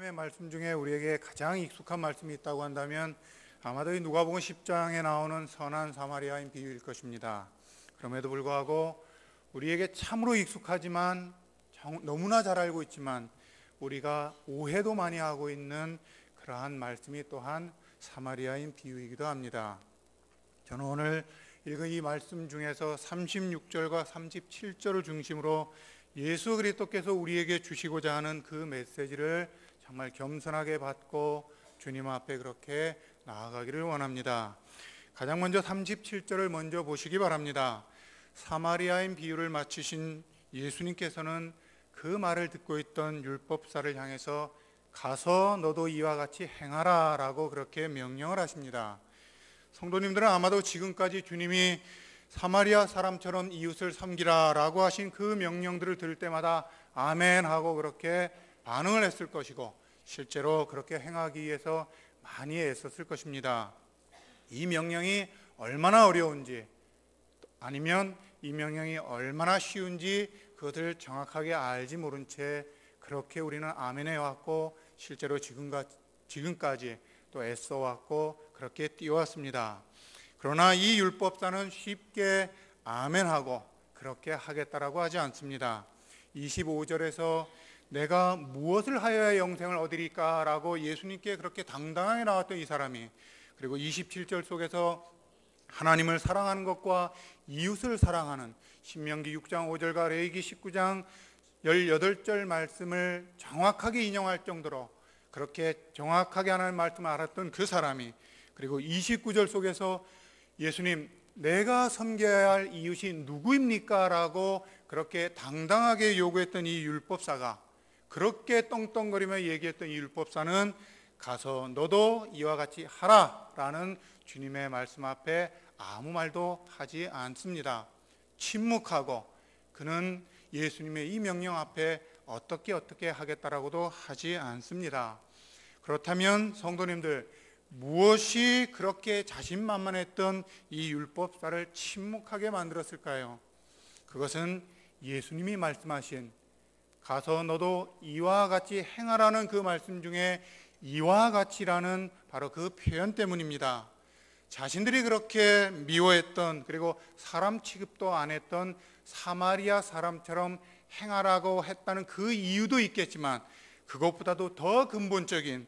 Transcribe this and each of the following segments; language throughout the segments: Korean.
하나님의 말씀 중에 우리에게 가장 익숙한 말씀이 있다고 한다면 아마도 이 누가복음 10장에 나오는 선한 사마리아인 비유일 것입니다. 그럼에도 불구하고 우리에게 참으로 익숙하지만 너무나 잘 알고 있지만 우리가 오해도 많이 하고 있는 그러한 말씀이 또한 사마리아인 비유이기도 합니다. 저는 오늘 읽은 이 말씀 중에서 36절과 37절을 중심으로 예수 그리스도께서 우리에게 주시고자 하는 그 메시지를 정말 겸손하게 받고 주님 앞에 그렇게 나아가기를 원합니다. 가장 먼저 37절을 먼저 보시기 바랍니다. 사마리아인 비유를 마치신 예수님께서는 그 말을 듣고 있던 율법사를 향해서 가서 너도 이와 같이 행하라 라고 그렇게 명령을 하십니다. 성도님들은 아마도 지금까지 주님이 사마리아 사람처럼 이웃을 섬기라 라고 하신 그 명령들을 들을 때마다 아멘 하고 그렇게 반응을 했을 것이고 실제로 그렇게 행하기 위해서 많이 애썼을 것입니다. 이 명령이 얼마나 어려운지 아니면 이 명령이 얼마나 쉬운지 그것을 정확하게 알지 모른 채 그렇게 우리는 아멘해 왔고 실제로 지금까지 또 애써 왔고 그렇게 뛰어왔습니다. 그러나 이 율법사는 쉽게 아멘하고 그렇게 하겠다라고 하지 않습니다. 25절에서 내가 무엇을 하여야 영생을 얻으리까 라고 예수님께 그렇게 당당하게 나왔던 이 사람이, 그리고 27절 속에서 하나님을 사랑하는 것과 이웃을 사랑하는 신명기 6장 5절과 레위기 19장 18절 말씀을 정확하게 인용할 정도로 그렇게 정확하게 하나님 말씀을 알았던 그 사람이, 그리고 29절 속에서 예수님 내가 섬겨야 할 이웃이 누구입니까? 라고 그렇게 당당하게 요구했던 이 율법사가, 그렇게 떵떵거리며 얘기했던 이 율법사는 가서 너도 이와 같이 하라 라는 주님의 말씀 앞에 아무 말도 하지 않습니다. 침묵하고 그는 예수님의 이 명령 앞에 어떻게 하겠다라고도 하지 않습니다. 그렇다면 성도님들, 무엇이 그렇게 자신만만했던 이 율법사를 침묵하게 만들었을까요? 그것은 예수님이 말씀하신 가서 너도 이와 같이 행하라는 그 말씀 중에 이와 같이라는 바로 그 표현 때문입니다. 자신들이 그렇게 미워했던, 그리고 사람 취급도 안 했던 사마리아 사람처럼 행하라고 했다는 그 이유도 있겠지만 그것보다 더 근본적인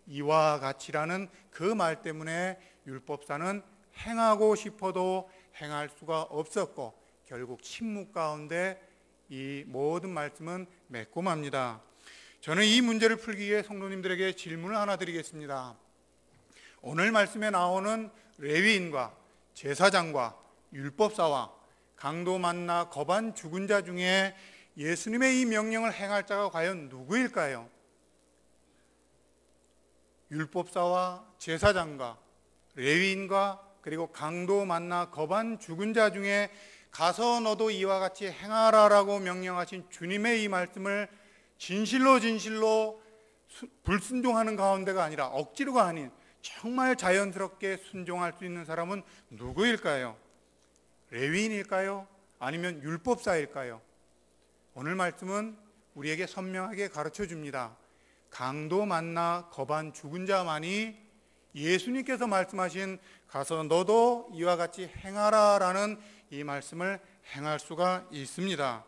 이와 같이라는 그 말 때문에 율법사는 행하고 싶어도 행할 수가 없었고 결국 침묵 가운데 이 모든 말씀은 맺고 맙니다. 저는 이 문제를 풀기 위해 성도님들에게 질문을 하나 드리겠습니다. 오늘 말씀에 나오는 레위인과 제사장과 율법사와 강도 만나 거반 죽은 자 중에 예수님의 이 명령을 행할 자가 과연 누구일까요? 율법사와 제사장과 레위인과 그리고 강도 만나 거반 죽은 자 중에 가서 너도 이와 같이 행하라라고 명령하신 주님의 이 말씀을 진실로 불순종하는 가운데가 아니라 억지로가 아닌 정말 자연스럽게 순종할 수 있는 사람은 누구일까요? 레위인일까요? 아니면 율법사일까요? 오늘 말씀은 우리에게 선명하게 가르쳐 줍니다. 강도 만나 거반 죽은 자만이 예수님께서 말씀하신 가서 너도 이와 같이 행하라 라는 이 말씀을 행할 수가 있습니다.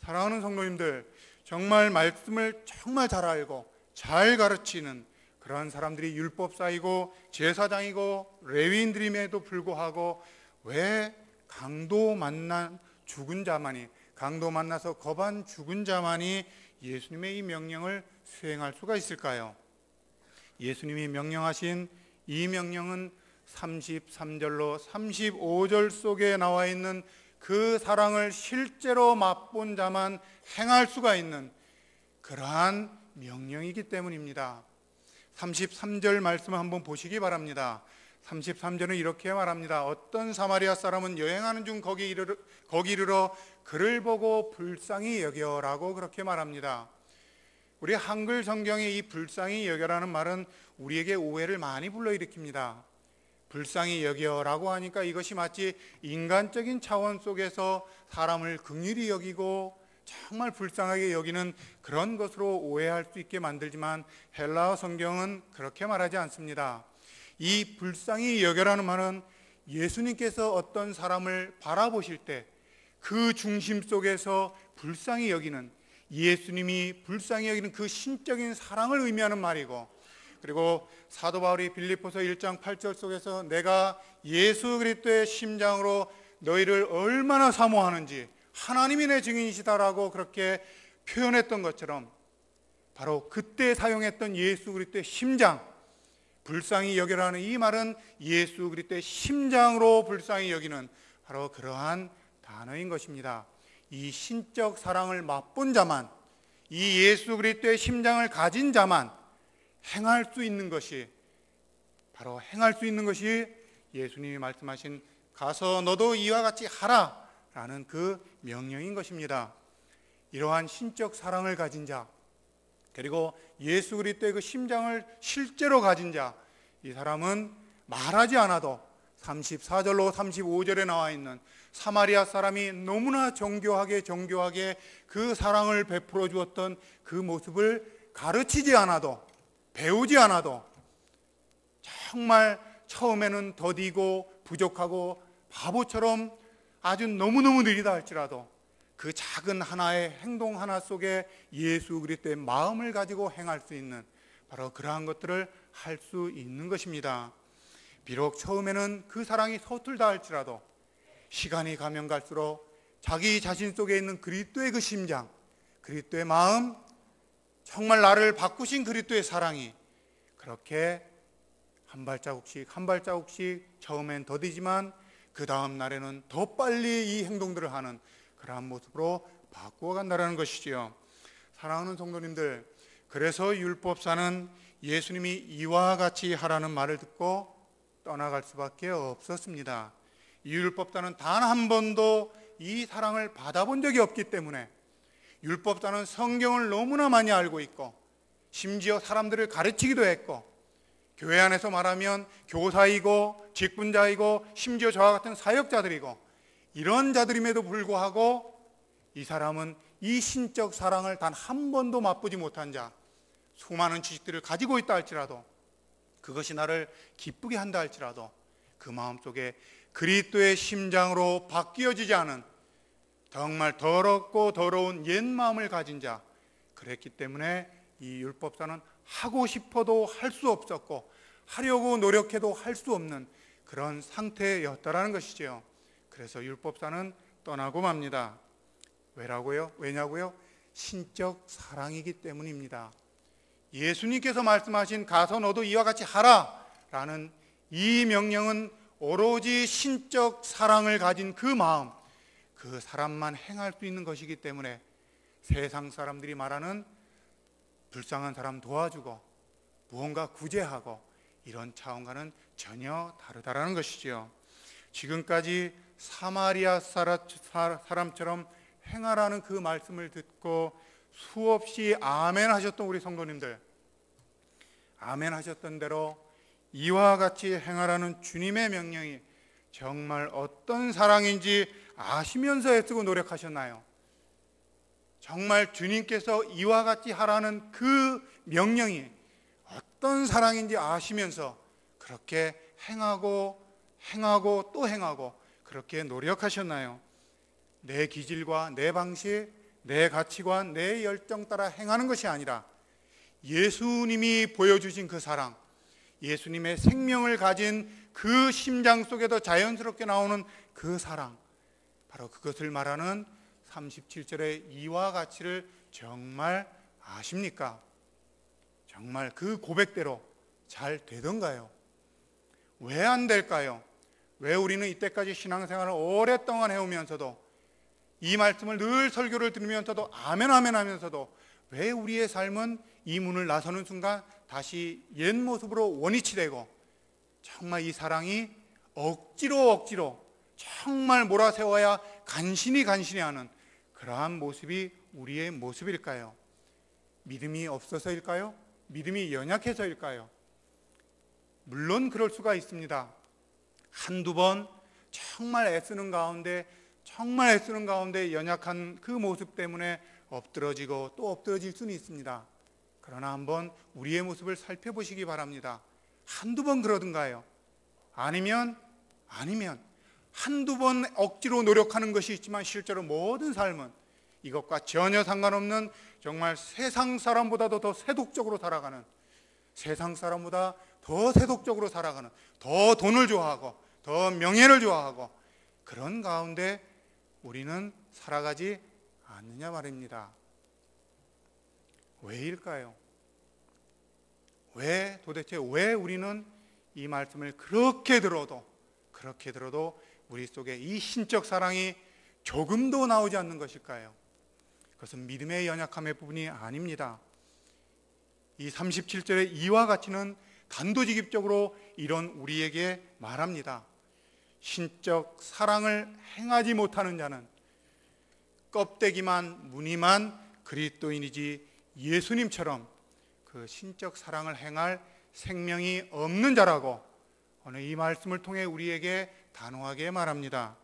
사랑하는 성도님들, 정말 말씀을 정말 잘 알고 잘 가르치는 그러한 사람들이 율법사이고 제사장이고 레위인들임에도 불구하고 왜 강도 만난 죽은 자만이, 강도 만나서 거반 죽은 자만이 예수님의 이 명령을 수행할 수가 있을까요? 예수님이 명령하신 이 명령은 33절로 35절 속에 나와 있는 그 사랑을 실제로 맛본 자만 행할 수가 있는 그러한 명령이기 때문입니다. 33절 말씀을 한번 보시기 바랍니다. 33절은 이렇게 말합니다. 어떤 사마리아 사람은 여행하는 중 거기 이르러 그를 보고 불쌍히 여겨라고 그렇게 말합니다. 우리 한글 성경에 이 불쌍히 여겨라는 말은 우리에게 오해를 많이 불러일으킵니다. 불쌍히 여겨라고 하니까 이것이 마치 인간적인 차원 속에서 사람을 긍휼히 여기고 정말 불쌍하게 여기는 그런 것으로 오해할 수 있게 만들지만 헬라어 성경은 그렇게 말하지 않습니다. 이 불쌍히 여겨라는 말은 예수님께서 어떤 사람을 바라보실 때 그 중심 속에서 불쌍히 여기는, 예수님이 불쌍히 여기는 그 신적인 사랑을 의미하는 말이고, 그리고 사도 바울이 빌립보서 1장 8절 속에서 내가 예수 그리스도의 심장으로 너희를 얼마나 사모하는지 하나님이 내 증인이시다라고 그렇게 표현했던 것처럼, 바로 그때 사용했던 예수 그리스도의 심장, 불쌍히 여기라는 이 말은 예수 그리스도의 심장으로 불쌍히 여기는 바로 그러한 단어인 것입니다. 이 신적 사랑을 맛본 자만, 이 예수 그리스도의 심장을 가진 자만 행할 수 있는 것이, 바로 행할 수 있는 것이 예수님이 말씀하신 가서 너도 이와 같이 하라 라는 그 명령인 것입니다. 이러한 신적 사랑을 가진 자, 그리고 예수 그리스도의 그 심장을 실제로 가진 자, 이 사람은 말하지 않아도 34절로 35절에 나와 있는 사마리아 사람이 너무나 정교하게 그 사랑을 베풀어 주었던 그 모습을 가르치지 않아도, 배우지 않아도, 정말 처음에는 더디고 부족하고 바보처럼 아주 너무너무 느리다 할지라도 그 작은 하나의 행동 하나 속에 예수 그리스도의 마음을 가지고 행할 수 있는 바로 그러한 것들을 할 수 있는 것입니다. 비록 처음에는 그 사랑이 서툴다 할지라도 시간이 가면 갈수록 자기 자신 속에 있는 그리스도의 그 심장, 그리스도의 마음, 정말 나를 바꾸신 그리스도의 사랑이 그렇게 한 발자국씩 한 발자국씩 처음엔 더디지만 그 다음 날에는 더 빨리 이 행동들을 하는 그러한 모습으로 바꾸어 간다는 것이지요. 사랑하는 성도님들, 그래서 율법사는 예수님이 이와 같이 하라는 말을 듣고 떠나갈 수밖에 없었습니다. 이 율법사는 단 한 번도 이 사랑을 받아본 적이 없기 때문에, 율법사는 성경을 너무나 많이 알고 있고 심지어 사람들을 가르치기도 했고, 교회 안에서 말하면 교사이고 직분자이고 심지어 저와 같은 사역자들이고, 이런 자들임에도 불구하고 이 사람은 이 신적 사랑을 단 한 번도 맛보지 못한 자, 수많은 지식들을 가지고 있다 할지라도, 그것이 나를 기쁘게 한다 할지라도 그 마음속에 그리스도의 심장으로 바뀌어지지 않은 정말 더럽고 더러운 옛 마음을 가진 자, 그랬기 때문에 이 율법사는 하고 싶어도 할 수 없었고 하려고 노력해도 할 수 없는 그런 상태였다라는 것이지요. 그래서 율법사는 떠나고 맙니다. 왜냐고요? 신적 사랑이기 때문입니다. 예수님께서 말씀하신 가서 너도 이와 같이 하라 라는 이 명령은 오로지 신적 사랑을 가진 그 마음, 그 사람만 행할 수 있는 것이기 때문에 세상 사람들이 말하는 불쌍한 사람 도와주고 무언가 구제하고 이런 차원과는 전혀 다르다라는 것이지요. 지금까지 사마리아 사람처럼 행하라는 그 말씀을 듣고 수없이 아멘 하셨던 우리 성도님들, 아멘 하셨던 대로 이와 같이 행하라는 주님의 명령이 정말 어떤 사랑인지 아시면서 애쓰고 노력하셨나요? 정말 주님께서 이와 같이 하라는 그 명령이 어떤 사랑인지 아시면서 그렇게 행하고 또 행하고 그렇게 노력하셨나요? 내 기질과 내 방식, 내 가치관, 내 열정 따라 행하는 것이 아니라 예수님이 보여주신 그 사랑, 예수님의 생명을 가진 그 심장 속에도 자연스럽게 나오는 그 사랑, 바로 그것을 말하는 37절의 이와 같이를 정말 아십니까? 정말 그 고백대로 잘 되던가요? 왜 안 될까요? 왜 우리는 이때까지 신앙생활을 오랫동안 해오면서도 이 말씀을 늘 설교를 들으면서도 아멘 하면서도 왜 우리의 삶은 이 문을 나서는 순간 다시 옛 모습으로 원위치 되고 정말 이 사랑이 억지로 정말 몰아세워야 간신히 하는 그러한 모습이 우리의 모습일까요? 믿음이 없어서일까요? 믿음이 연약해서일까요? 물론 그럴 수가 있습니다. 한두 번 정말 애쓰는 가운데 정말 애쓰는 가운데 연약한 그 모습 때문에 엎드러지고 또 엎드러질 수는 있습니다. 그러나 한번 우리의 모습을 살펴보시기 바랍니다. 한두 번 그러든가요? 아니면 한두 번 억지로 노력하는 것이 있지만 실제로 모든 삶은 이것과 전혀 상관없는 정말 세상 사람보다도 더 세속적으로 살아가는, 세상 사람보다 더 세속적으로 살아가는, 더 돈을 좋아하고 더 명예를 좋아하고 그런 가운데 우리는 살아가지 않느냐 말입니다. 왜일까요? 도대체 왜 우리는 이 말씀을 그렇게 들어도 우리 속에 이 신적 사랑이 조금도 나오지 않는 것일까요? 그것은 믿음의 연약함의 부분이 아닙니다. 이 37절의 이와 같이는 단도직입적으로 이런 우리에게 말합니다. 신적 사랑을 행하지 못하는 자는 껍데기만 무늬만 그리스도인이지 예수님처럼 그 신적 사랑을 행할 생명이 없는 자라고 오늘 이 말씀을 통해 우리에게 단호하게 말합니다.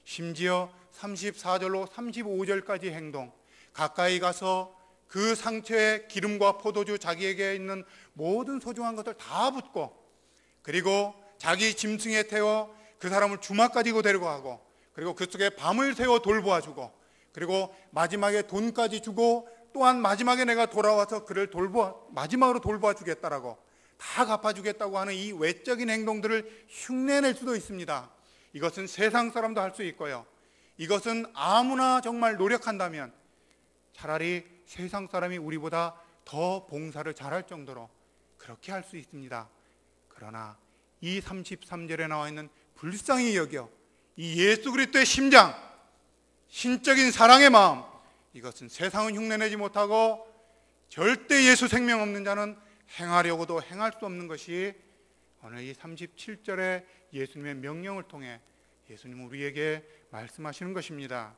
심지어 34절로 35절까지 행동, 가까이 가서 그 상처에 기름과 포도주, 자기에게 있는 모든 소중한 것들 다 붓고, 그리고 자기 짐승에 태워 그 사람을 주막 가지고 데려가고, 그리고 그 속에 밤을 새워 돌보아주고, 그리고 마지막에 돈까지 주고, 또한 마지막에 내가 돌아와서 그를 마지막으로 돌보아주겠다라고, 다 갚아주겠다고 하는 이 외적인 행동들을 흉내낼 수도 있습니다. 이것은 세상 사람도 할 수 있고요, 이것은 아무나 정말 노력한다면 차라리 세상 사람이 우리보다 더 봉사를 잘할 정도로 그렇게 할 수 있습니다. 그러나 이 33절에 나와 있는 불쌍히 여겨 이 예수 그리스도의 심장, 신적인 사랑의 마음, 이것은 세상은 흉내내지 못하고 절대 예수 생명 없는 자는 행하려고도 행할 수 없는 것이 오늘 이 37절의 예수님의 명령을 통해 예수님은 우리에게 말씀하시는 것입니다.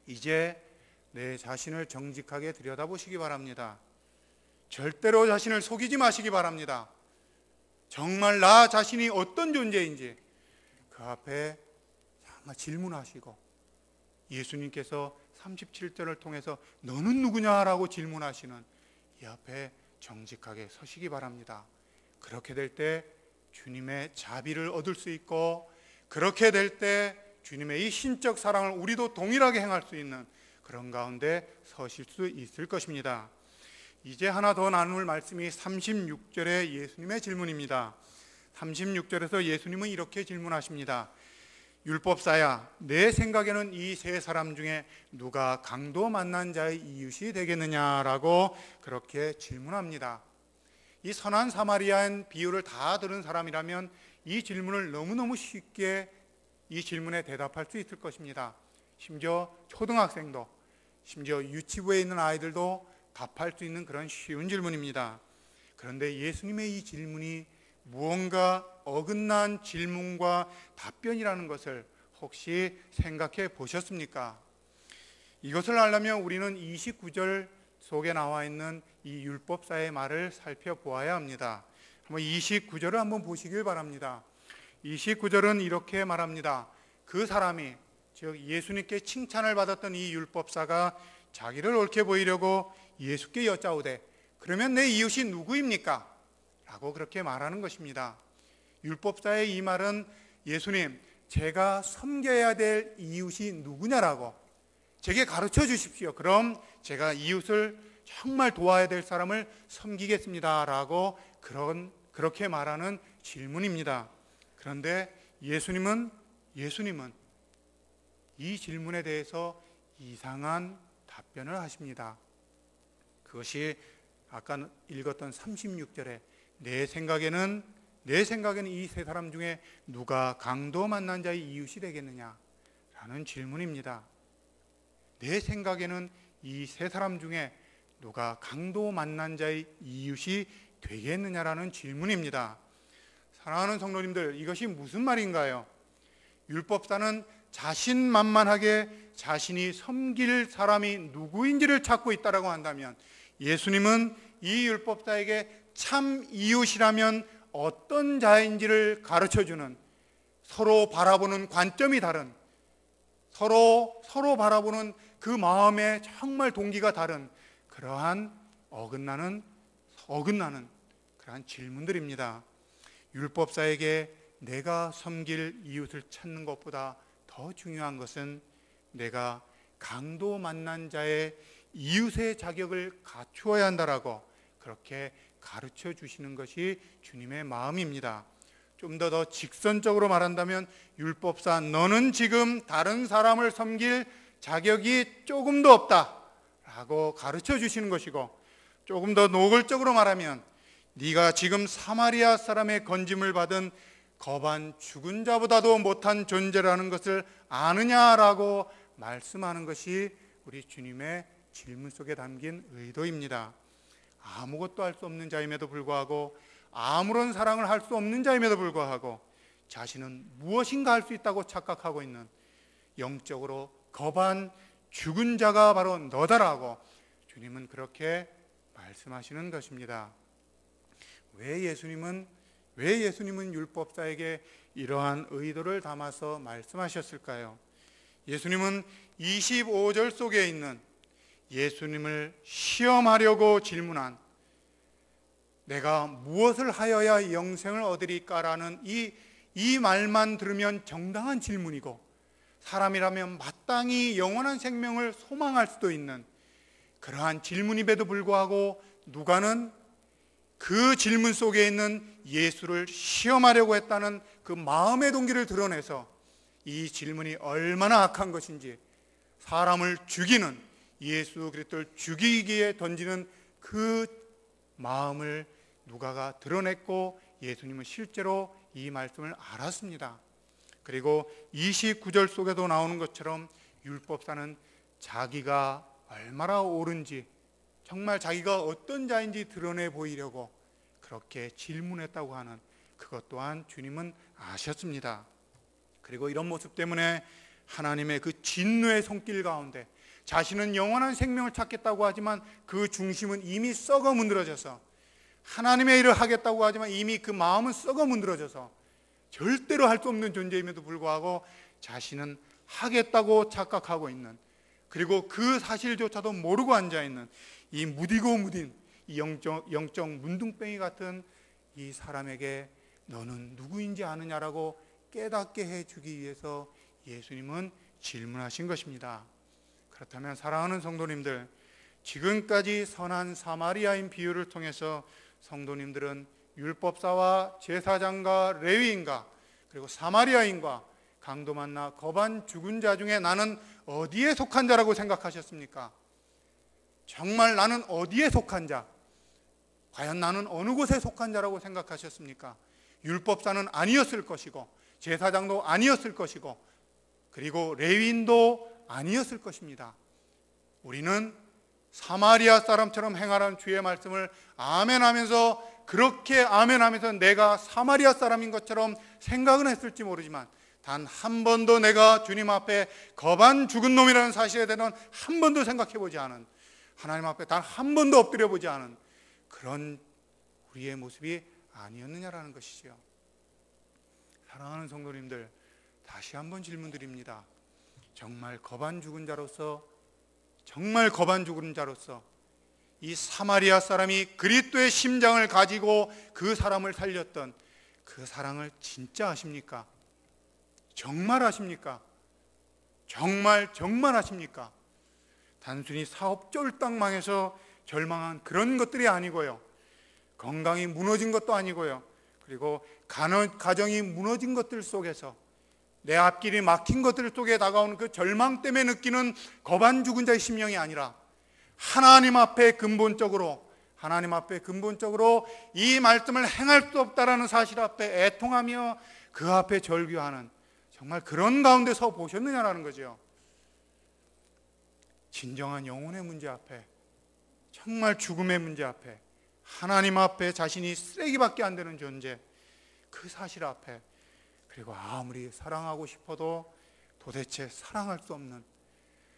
이제 내 자신을 정직하게 들여다보시기 바랍니다. 절대로 자신을 속이지 마시기 바랍니다. 정말 나 자신이 어떤 존재인지 그 앞에 정말 질문하시고, 예수님께서 37절을 통해서 너는 누구냐라고 질문하시는 이 앞에 정직하게 서시기 바랍니다. 그렇게 될 때 주님의 자비를 얻을 수 있고, 그렇게 될 때 주님의 이 신적 사랑을 우리도 동일하게 행할 수 있는 그런 가운데 서실 수 있을 것입니다. 이제 하나 더 나눌 말씀이 36절의 예수님의 질문입니다. 36절에서 예수님은 이렇게 질문하십니다. 율법사야, 내 생각에는 이 세 사람 중에 누가 강도 만난 자의 이웃이 되겠느냐라고 그렇게 질문합니다. 이 선한 사마리아인 비유를 다 들은 사람이라면 이 질문을 너무너무 쉽게 이 질문에 대답할 수 있을 것입니다. 심지어 초등학생도, 심지어 유치부에 있는 아이들도 답할 수 있는 그런 쉬운 질문입니다. 그런데 예수님의 이 질문이 무언가 어긋난 질문과 답변이라는 것을 혹시 생각해 보셨습니까? 이것을 알려면 우리는 29절 속에 나와 있는 이 율법사의 말을 살펴보아야 합니다. 한번 29절을 한번 보시길 바랍니다. 29절은 이렇게 말합니다. 그 사람이, 즉 예수님께 칭찬을 받았던 이 율법사가 자기를 옳게 보이려고 예수께 여짜오되, 그러면 내 이웃이 누구입니까? 라고 그렇게 말하는 것입니다. 율법사의 이 말은, 예수님, 제가 섬겨야 될 이웃이 누구냐라고 제게 가르쳐 주십시오. 그럼 제가 이웃을 정말 도와야 될 사람을 섬기겠습니다 라고 그렇게 말하는 질문입니다. 그런데 예수님은 이 질문에 대해서 이상한 답변을 하십니다. 그것이 아까 읽었던 36절에 내 생각에는 이 세 사람 중에 누가 강도 만난 자의 이웃이 되겠느냐라는 질문입니다. 내 생각에는 이 세 사람 중에 누가 강도 만난 자의 이웃이 되겠느냐라는 질문입니다. 사랑하는 성도님들, 이것이 무슨 말인가요? 율법사는 자신만만하게 자신이 섬길 사람이 누구인지를 찾고 있다라고 한다면, 예수님은 이 율법사에게 참 이웃이라면 어떤 자인지를 가르쳐주는, 서로 바라보는 관점이 다른, 서로 바라보는 그 마음의 정말 동기가 다른 그러한 어긋나는 그러한 질문들입니다. 율법사에게 내가 섬길 이웃을 찾는 것보다 더 중요한 것은 내가 강도 만난 자의 이웃의 자격을 갖추어야 한다라고 그렇게 가르쳐 주시는 것이 주님의 마음입니다. 좀 더 직선적으로 말한다면 율법사 너는 지금 다른 사람을 섬길 자격이 조금도 없다라고 가르쳐 주시는 것이고, 조금 더 노골적으로 말하면 네가 지금 사마리아 사람의 건짐을 받은 거반 죽은 자보다도 못한 존재라는 것을 아느냐라고 말씀하는 것이 우리 주님의 질문 속에 담긴 의도입니다. 아무것도 할 수 없는 자임에도 불구하고, 아무런 사랑을 할 수 없는 자임에도 불구하고 자신은 무엇인가 할 수 있다고 착각하고 있는 영적으로 거반 죽은 자가 바로 너다라고 주님은 그렇게 말씀하시는 것입니다. 왜 예수님은 율법사에게 이러한 의도를 담아서 말씀하셨을까요? 예수님은 25절 속에 있는 예수님을 시험하려고 질문한 내가 무엇을 하여야 영생을 얻으리까라는 이 말만 들으면 정당한 질문이고, 사람이라면 마땅히 영원한 생명을 소망할 수도 있는 그러한 질문임에도 불구하고 누가는 그 질문 속에 있는 예수를 시험하려고 했다는 그 마음의 동기를 드러내서 이 질문이 얼마나 악한 것인지, 사람을 죽이는, 예수 그리스도를 죽이기에 던지는 그 마음을 누가가 드러냈고, 예수님은 실제로 이 말씀을 알았습니다. 그리고 29절 속에도 나오는 것처럼 율법사는 자기가 얼마나 옳은지, 정말 자기가 어떤 자인지 드러내 보이려고 그렇게 질문했다고 하는 그것 또한 주님은 아셨습니다. 그리고 이런 모습 때문에 하나님의 그 진노의 손길 가운데 자신은 영원한 생명을 찾겠다고 하지만 그 중심은 이미 썩어 문드러져서, 하나님의 일을 하겠다고 하지만 이미 그 마음은 썩어 문드러져서 절대로 할 수 없는 존재임에도 불구하고 자신은 하겠다고 착각하고 있는, 그리고 그 사실조차도 모르고 앉아있는 이 무디고 무딘 이 영적 문둥병이 같은 이 사람에게 너는 누구인지 아느냐라고 깨닫게 해주기 위해서 예수님은 질문하신 것입니다. 그렇다면 사랑하는 성도님들, 지금까지 선한 사마리아인 비유를 통해서 성도님들은 율법사와 제사장과 레위인과 그리고 사마리아인과 강도 만나 거반 죽은 자 중에 나는 어디에 속한 자라고 생각하셨습니까? 정말 나는 어디에 속한 자, 과연 나는 어느 곳에 속한 자라고 생각하셨습니까? 율법사는 아니었을 것이고, 제사장도 아니었을 것이고, 그리고 레위인도 아니었을 것입니다. 우리는 사마리아 사람처럼 행하라는 주의 말씀을 아멘하면서, 그렇게 아멘하면서 내가 사마리아 사람인 것처럼 생각은 했을지 모르지만 단 한 번도 내가 주님 앞에 거반 죽은 놈이라는 사실에 대해서는 한 번도 생각해 보지 않은, 하나님 앞에 단 한 번도 엎드려 보지 않은 그런 우리의 모습이 아니었느냐라는 것이지요. 사랑하는 성도님들, 다시 한번 질문드립니다. 정말 거반 죽은 자로서 이 사마리아 사람이 그리스도의 심장을 가지고 그 사람을 살렸던 그 사랑을 진짜 아십니까? 정말 아십니까? 정말 아십니까? 단순히 사업 쫄딱 망해서 절망한 그런 것들이 아니고요, 건강이 무너진 것도 아니고요, 그리고 가정이 무너진 것들 속에서 내 앞길이 막힌 것들 속에 다가오는 그 절망 때문에 느끼는 거반 죽은 자의 심령이 아니라 하나님 앞에 근본적으로 이 말씀을 행할 수 없다라는 사실 앞에 애통하며 그 앞에 절규하는 정말 그런 가운데 서 보셨느냐라는 거죠. 진정한 영혼의 문제 앞에, 정말 죽음의 문제 앞에, 하나님 앞에 자신이 쓰레기밖에 안 되는 존재, 그 사실 앞에, 그리고 아무리 사랑하고 싶어도 도대체 사랑할 수 없는,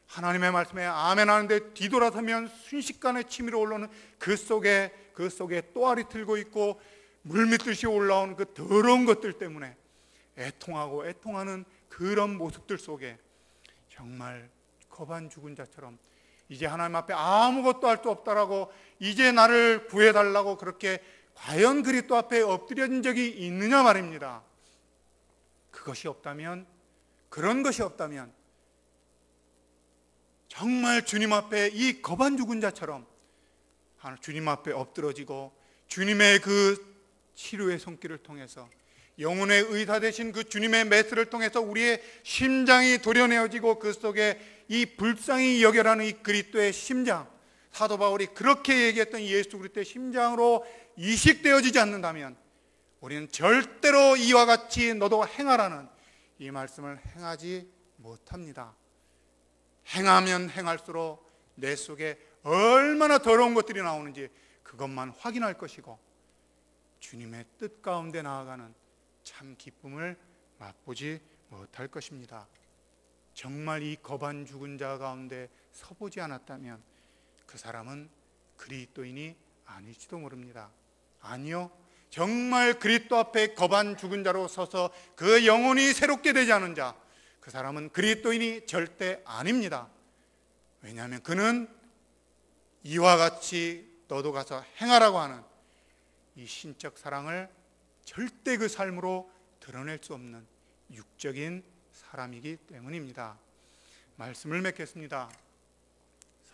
하나님의 말씀에 아멘 하는데 뒤돌아서면 순식간에 치밀어 올라오는 그 속에 또아리 틀고 있고 물밀듯이 올라오는 그 더러운 것들 때문에 애통하는 그런 모습들 속에 정말 거반 죽은 자처럼 이제 하나님 앞에 아무것도 할 수 없다라고 이제 나를 구해달라고 그렇게 과연 그리스도 앞에 엎드려진 적이 있느냐 말입니다. 그것이 없다면, 그런 것이 없다면 정말 주님 앞에 이 거반 죽은 자처럼 주님 앞에 엎드러지고 주님의 그 치료의 손길을 통해서 영혼의 의사 되신 그 주님의 메스를 통해서 우리의 심장이 도려내어지고 그 속에 이 불쌍히 여겨라는 이 그리스도의 심장, 사도 바울이 그렇게 얘기했던 예수 그리스도의 심장으로 이식되어지지 않는다면 우리는 절대로 이와 같이 너도 행하라는 이 말씀을 행하지 못합니다. 행하면 행할수록 내 속에 얼마나 더러운 것들이 나오는지 그것만 확인할 것이고 주님의 뜻 가운데 나아가는 참 기쁨을 맛보지 못할 것입니다. 정말 이 거반 죽은 자 가운데 서보지 않았다면 그 사람은 그리스도인이 아닐지도 모릅니다. 아니요, 정말 그리스도 앞에 거반 죽은 자로 서서 그 영혼이 새롭게 되지 않은 자, 그 사람은 그리스도인이 절대 아닙니다. 왜냐하면 그는 이와 같이 너도 가서 행하라고 하는 이 신적 사랑을 절대 그 삶으로 드러낼 수 없는 육적인 사람이기 때문입니다. 말씀을 맺겠습니다.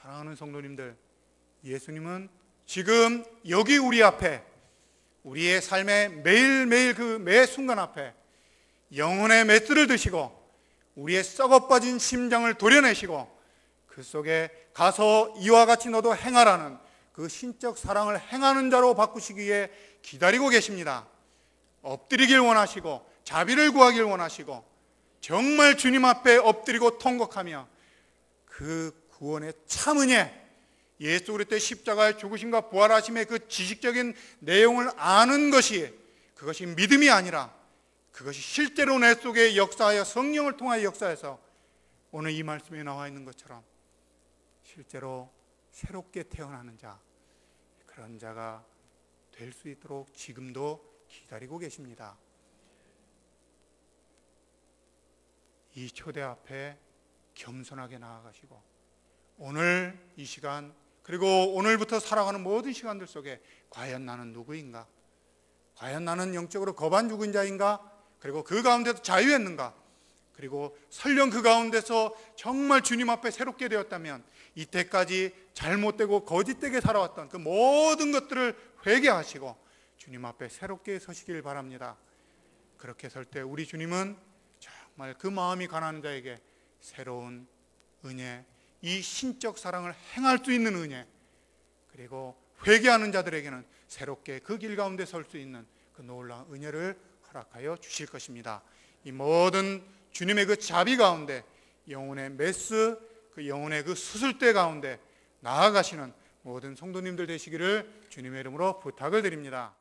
사랑하는 성도님들, 예수님은 지금 여기 우리 앞에, 우리의 삶의 매일매일 그 매 순간 앞에 영혼의 메스를 드시고 우리의 썩어빠진 심장을 도려내시고 그 속에 가서 이와 같이 너도 행하라는 그 신적 사랑을 행하는 자로 바꾸시기 위해 기다리고 계십니다. 엎드리길 원하시고 자비를 구하길 원하시고 정말 주님 앞에 엎드리고 통곡하며 그 구원의 참 은혜, 예수 그리스도의 십자가의 죽으심과 부활하심의 그 지식적인 내용을 아는 것이, 그것이 믿음이 아니라 그것이 실제로 내 속에 역사하여 성령을 통하여 역사해서 오늘 이 말씀에 나와 있는 것처럼 실제로 새롭게 태어나는 자, 그런 자가 될 수 있도록 지금도 기다리고 계십니다. 이 초대 앞에 겸손하게 나아가시고 오늘 이 시간, 그리고 오늘부터 살아가는 모든 시간들 속에 과연 나는 누구인가? 과연 나는 영적으로 거반 죽은 자인가? 그리고 그 가운데서 자유했는가? 그리고 설령 그 가운데서 정말 주님 앞에 새롭게 되었다면 이때까지 잘못되고 거짓되게 살아왔던 그 모든 것들을 회개하시고 주님 앞에 새롭게 서시길 바랍니다. 그렇게 설 때 우리 주님은 정말 그 마음이 가난한 자에게 새로운 은혜, 이 신적 사랑을 행할 수 있는 은혜, 그리고 회개하는 자들에게는 새롭게 그 길 가운데 설 수 있는 그 놀라운 은혜를 허락하여 주실 것입니다. 이 모든 주님의 그 자비 가운데 영혼의 메스, 그 영혼의 그 수술대 가운데 나아가시는 모든 성도님들 되시기를 주님의 이름으로 부탁을 드립니다.